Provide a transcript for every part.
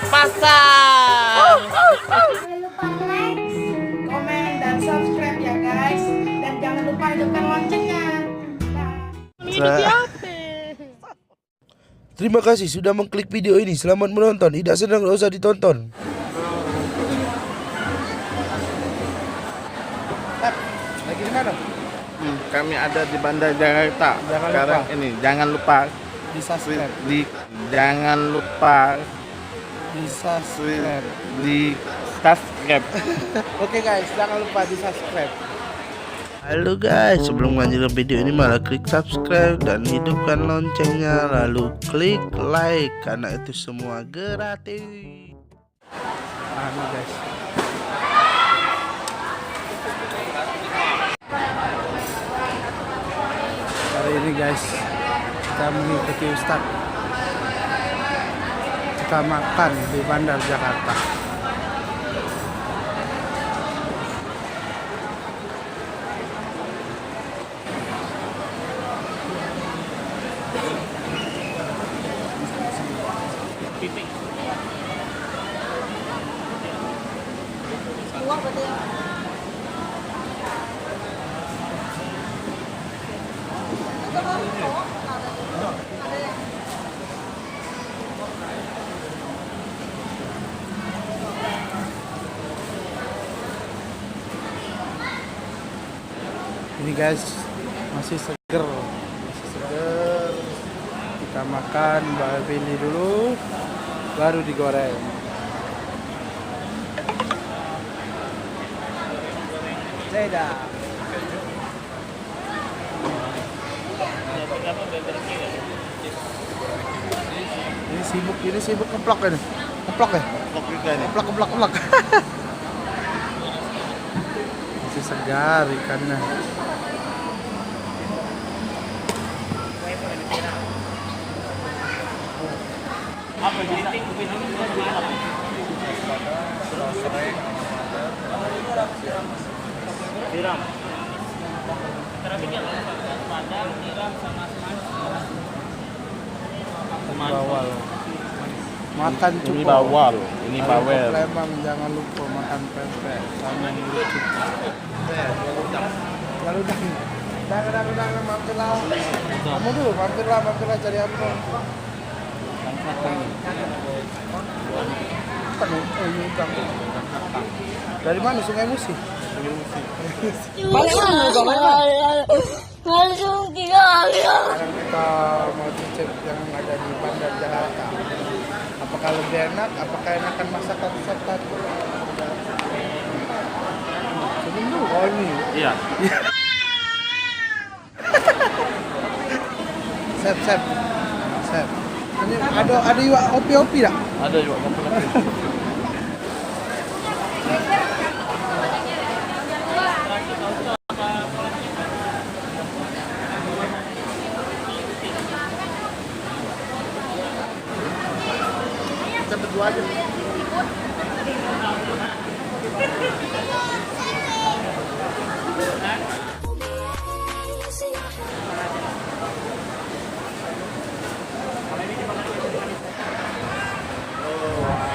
pasang. Jangan lupa like, komen, dan subscribe ya guys. Dan jangan lupa hidupkan loncengnya. Terima kasih sudah mengklik video ini. Selamat menonton. Tidak senang tidak usah ditonton. Lagi di mana? Kami ada di Bandar Jakarta. Jangan Sekarang lupa. ini jangan lupa Di subscribe. jangan lupa Di subscribe. di subscribe. Oke guys, jangan lupa di subscribe. Halo guys, sebelum lanjut video ini malah klik subscribe dan hidupkan loncengnya, lalu klik like karena itu semua gratis. Nah, ini guys. Hari ini guys, kita mengikuti Ustadz. Kita makan di Bandar Jakarta. Ini guys masih seger, kita makan Mbak ini dulu baru digoreng. Zeda. Ini sibuk keplok ini. Keplok ya? Keplok. Masih segar ikannya. Apa bisa? Tiram. Padang, tiram sama Bawal. Makan cukup. Ini bawal, ini Kalau bawel. ke Palembang jangan lupa makan pempek sama lucu. Lalu dah mampirlah. Kamu dulu mampirlah cari apa? Dari mana Sungai Musi? Langsung tinggal ya. Sekarang kita mau cicip yang ada di Bandar Jakarta. Apakah lebih enak? Apakah enakan masakan Ustadz? Senyum dulu. Oh ini. Iya. Sep. Ini ada juga opi tak? Ada juga komplain. Kita berdua aja.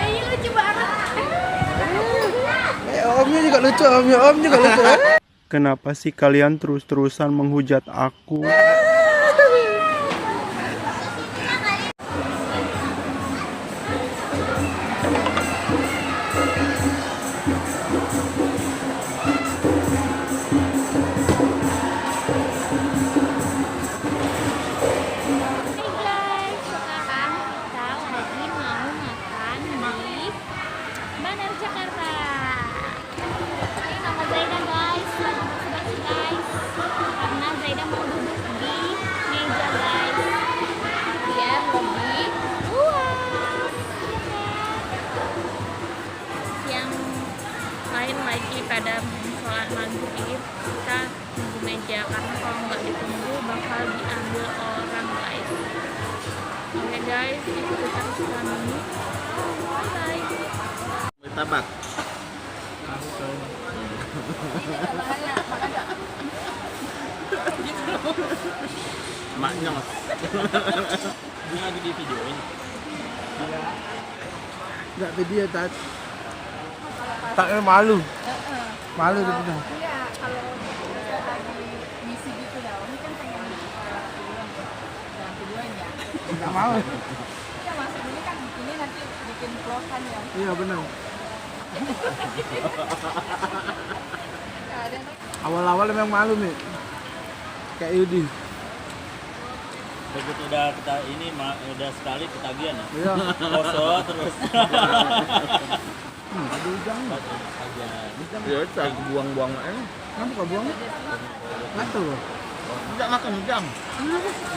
Ini lucu banget. Omnya juga lucu, om juga lucu. Kenapa sih kalian terus-terusan menghujat aku? Hai guys, sekarang kita lagi mau makan di Bandar Jakarta. Ini nama Zaida guys, basa-basi guys. Karena Zaida mau duduk di meja guys, biar lebih luas. Yang lain lagi pada sholat maghrib, kita tunggu meja karena kalau nggak ditunggu bakal diambil orang guys. Oke guys, ikuti terus kami. Bye. Tabak. Maknya mas. Ini lagi di video ini. Enggak video tat. Taknya malu. Malu dia bilang. Iya, kalau kita lagi misi gitu dah, ini kan pengen jalan tujuan ya. Enggak mau. Iya, maksud ini kan ini nanti bikin vlog kan ya. Iya benar. Ada Awal-awal memang malu nih. Kayak Yudi. Begitu udah kita ini udah sekali ketagihan ya. Iya. Poso terus. Ada udang. Ketagihan. Ya, tak buang-buang aja. Kamu buka buang? Gatel loh. Tidak makan udang.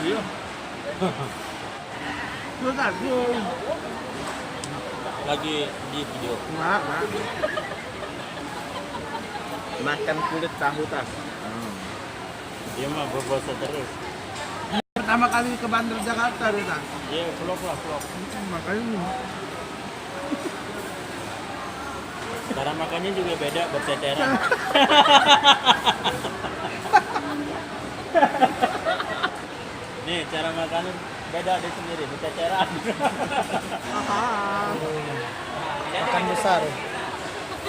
Iya. Lu tak tuh. Lagi di video. Enggak. Makan kulit tahu tas. Dia mah berbosa terus. Pertama kali ke Bandar Jakarta dia tak. Iya, vlog lah vlog. Makanya Cara makannya juga beda berteteran. Nih cara makannya beda dia sendiri berteteran. makan besar.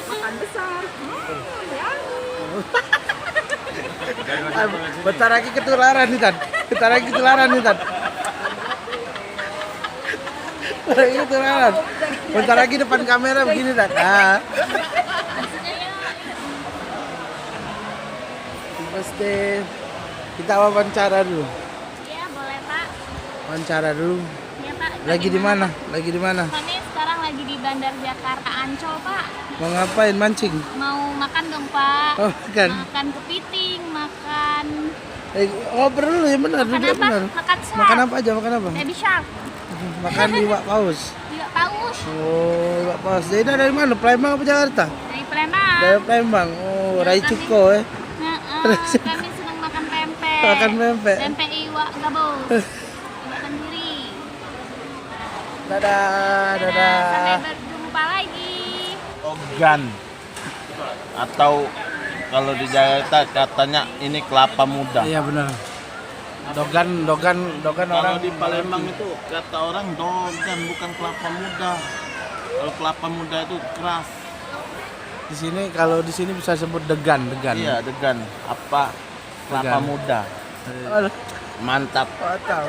makan besar. Bentar lagi ketularan nih Tan. Bentar lagi ketularan nih Tan. Bentar lagi ketularan. Bentar lagi depan kamera begini Tan. Ah. Pasti kita wawancara dulu. Iya, boleh Pak. Wawancara dulu. Iya Pak. Lagi di mana? Lagi di mana? Kami sekarang lagi di Bandar Jakarta Ancol Pak. Mau ngapain mancing? Mau makan dong Pak. Oh, kan. Makan kepiting, makan Ngobrol dulu ya benar, makan juga apa? benar. Makan shark. Makan apa aja? Makan apa? Baby shark. Makan iwak paus. Iwak paus. Oh, iwak paus. Jadi dari mana? Palembang apa Jakarta? Dari Palembang. Dari Palembang. Oh, Rai Cuko ya. Kami senang makan pempek. Makan pempek. Pempek iwak gabus. Iwak tenggiri. Dadah, Sampai dadah. berjumpa lagi. Ogan. Atau kalau di Jakarta katanya ini kelapa muda. Iya benar. Dogan Kalau orang di Palembang itu kata orang dogan bukan kelapa muda. Kalau kelapa muda itu keras. di sini kalau di sini bisa sebut degan. Iya, degan. Apa? Kelapa Degan. muda. Aduh, Mantap. tahu.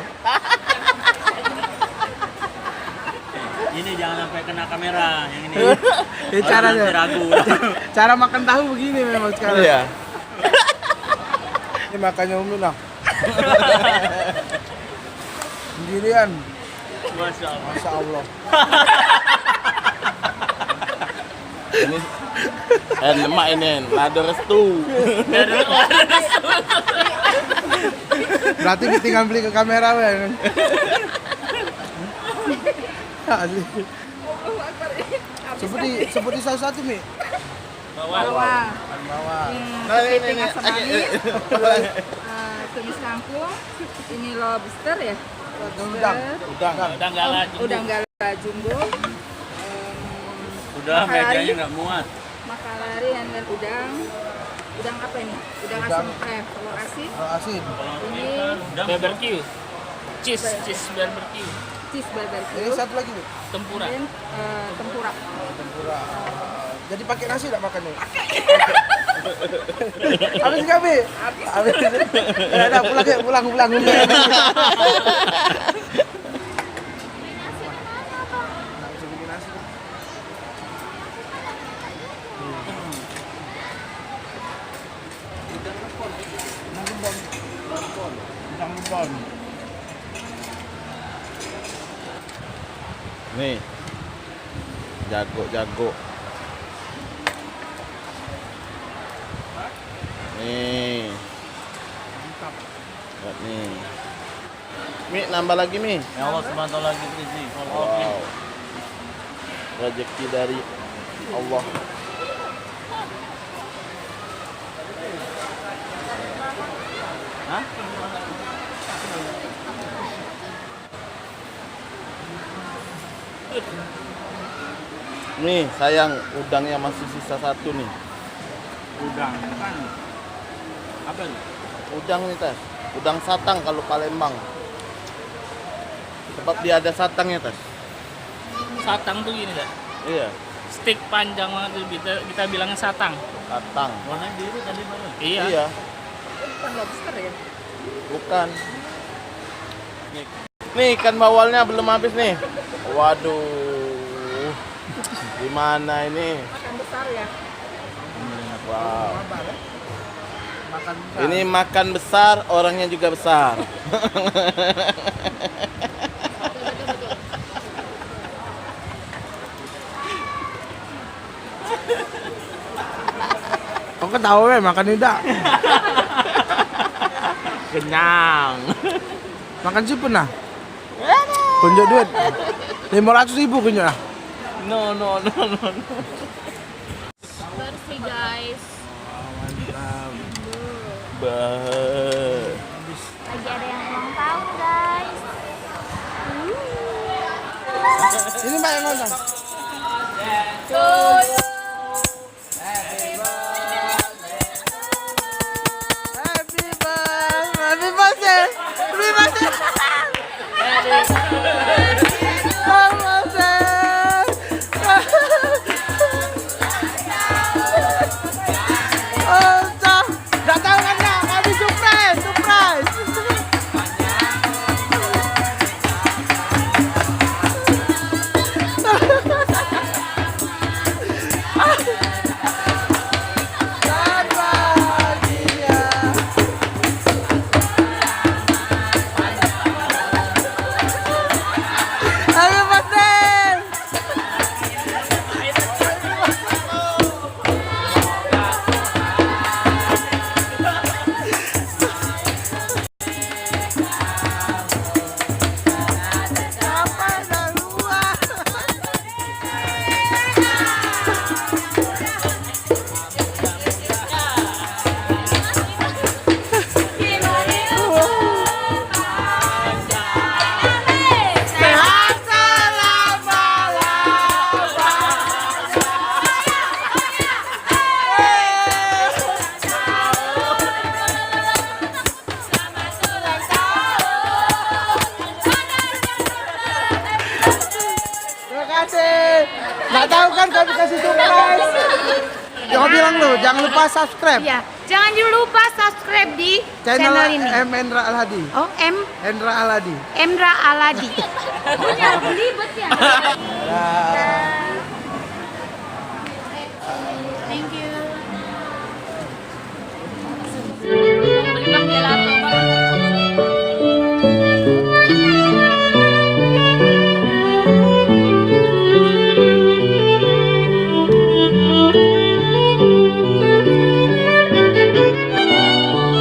Ini jangan sampai kena kamera yang ini. Ini caranya. Nanti ragu. Cara makan tahu begini memang sekarang. Iya. Ini makannya Umi lah. Sendirian. Masya Allah. Masya Allah. Ini lemak ini, lado restu. Berarti tinggal beli ke kamera ya. Asli. Sebut di salah satu Mi. Bawah. Bawah. Kepiting asam manis. Tumis kangkung. Ini lobster ya. Udang. Udah enggak lah. Udang gala jumbo. Udah Makalari. mejanya enggak muat. Makalari dan udang. Udang apa ini? Udang Udang. asam telur asin. Oh, asin. Ini Barbecue. Cheese barbecue. cheese Ini barbecue. satu lagi Mi. Tempura. Dan tempura. Tempura. Jadi pakai nasi enggak makannya? Habis enggak Mi? Habis. Ya udah pulang. Nih. Jago. Nih. Lihat nih. Mi, nambah lagi Mi. Ya Allah subhanahu lagi rezeki. Wow. Rezeki dari Allah. Hah? Nih, sayang udangnya masih sisa satu nih. Udang kan. Apa nih? Udang nih, Tas. Udang satang kalau Palembang. Sebab dia ada satangnya, Tas. Satang tuh gini kan? Iya, Stick panjang banget tuh, kita bilangnya satang. katang. Warna biru tadi mana? Iya. Iya, Bukan lobster ya? bukan. Nih ikan bawalnya belum habis nih. Waduh. Gimana ini? Makan besar ya? Wow. Makan Ini makan besar, orangnya juga besar. kok ketawa ya makan tidak? Kenyang. Makan sih pernah. Kunjuk duit 500.000 kunjuk lah. No. Bersih guys. Bah. Lagi ada yang ulang tahun guys. Ini Mbak yang nonton. Happy birthday. Oh, nggak tahu kan ya? Kami surprise. Happy birthday. Terima kasih. Nggak tahu kan kami kasih surprise. Jangan bilang lu, jangan lupa subscribe Iya. Jangan lupa subscribe di channel channel ini. M Endra Alhadi. Oh, Endra Alhadi. Emra Aladi. Punya belibet ya. Thank you. Beli bang gelato bang.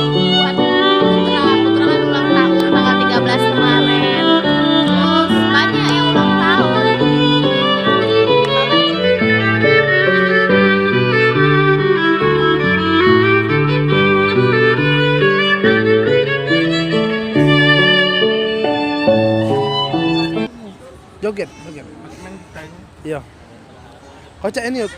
Buat putra kan ulang tahun tanggal 13 kemarin. Terus banyak yang ulang tahun. Joget. Iya. Kocak ini yuk.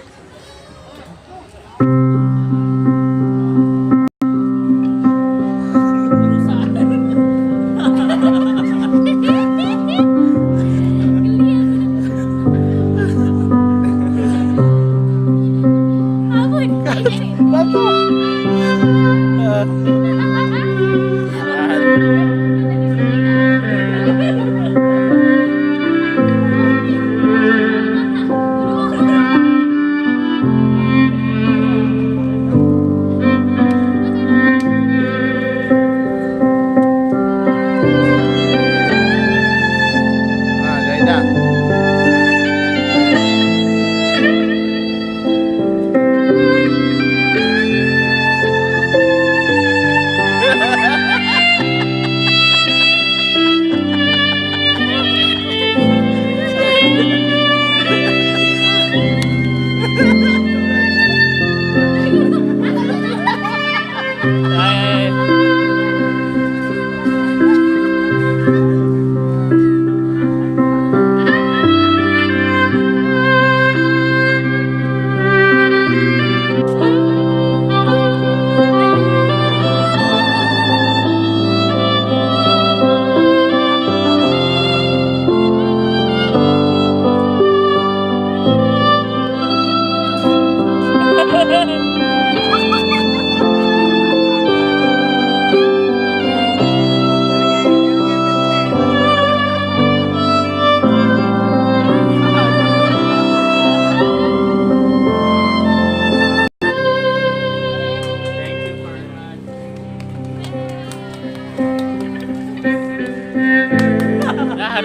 Nah, Zaidah.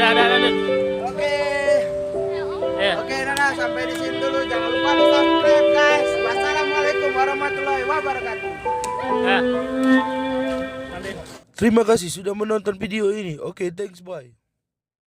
ada. Oke. Ya. Oke, Nana, sampai di sini dulu. Jangan lupa di subscribe, guys. Wassalamualaikum warahmatullahi wabarakatuh. Nah. Nanti. Terima kasih sudah menonton video ini. Oke, thanks, bye.